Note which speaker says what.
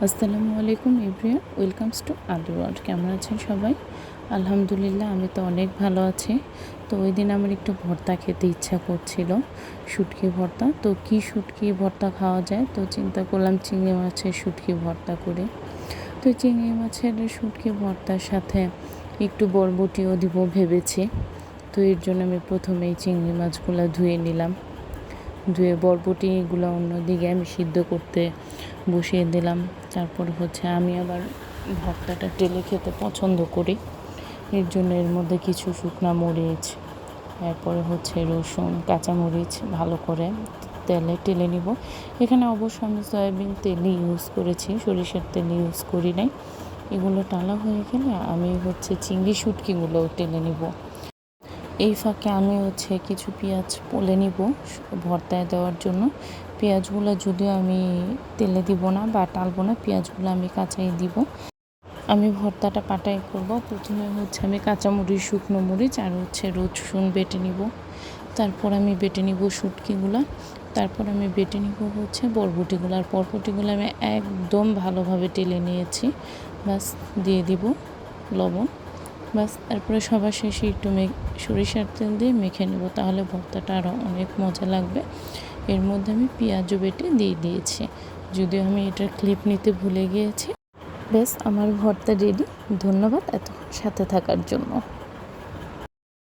Speaker 1: আসসালামু আলাইকুম everyone, welcomes two আলু ওয়ার্ল্ড। কেমন আছেন সবাই? আলহামদুলিল্লাহ, আমি তো অনেক ভালো আছি। তো ওই দিন আমার একটু ভর্তা খেতে ইচ্ছা করছিল, শুটকি ভর্তা। তো কি শুটকি ভর্তা খাওয়া যায়, তো চিন্তা করলাম চিংড়ি মাছের শুটকি ভর্তা করে। তো চিংড়ি মাছের শুটকি ভর্তার সাথে একটু বরবটিও দিব ভেবেছি। তো এর জন্য আমি প্রথমেই চিংড়ি মাছগুলো ধুয়ে নিলাম। ধুয়ে বরবটিগুলো অন্যদিকে আমি সিদ্ধ করতে বসিয়ে দিলাম। তারপর আমি আবার ভর্তাটা টেলে খেতে পছন্দ করি, এর জন্য এর মধ্যে কিছু শুকনো মরিচ, এরপরে রসুন, কাঁচামরিচ ভালো করে তেলে টেলে নিব। এখানে অবশ্য আমি সয়াবিন তেলই ইউজ করেছি, সরিষার তেল ইউজ করি নাই। এগুলো টালা হয়ে গেলে আমি চিংড়ি শুটকিগুলোও টেলে নিব। এই ফাঁকে আমি কিছু পেঁয়াজ পলে নিব ভর্তায় দেওয়ার জন্য। পেঁয়াজগুলো যদিও আমি তেলে দিব না বা টালবো না, পেঁয়াজগুলো আমি কাঁচাই দিব। আমি ভর্তাটা পাটাই করব। প্রথমে আমি কাঁচামরিচ, শুকনো মরিচ আর রসুন বেটে নিব। তারপর আমি বেটে নিব শুটকিগুলো। তারপর আমি বেটে নিব বরবটিগুলো। আর বরবটিগুলো আমি একদম ভালোভাবে টেলে নিয়েছি। বাস দিয়ে দিব লবণ। বাস তারপরে সবার শেষে একটু সরিষার তেল দিয়ে মেখে নেব, তাহলে ভর্তাটা আরও অনেক মজা লাগবে। এর মধ্যে আমি পেঁয়াজও বেটে দিয়ে দিয়েছি, যদিও আমি এটার ক্লিপ নিতে ভুলে গিয়েছি। বেশ, আমার ভর্তা রেডি। ধন্যবাদ এতক্ষণ সাথে থাকার জন্য।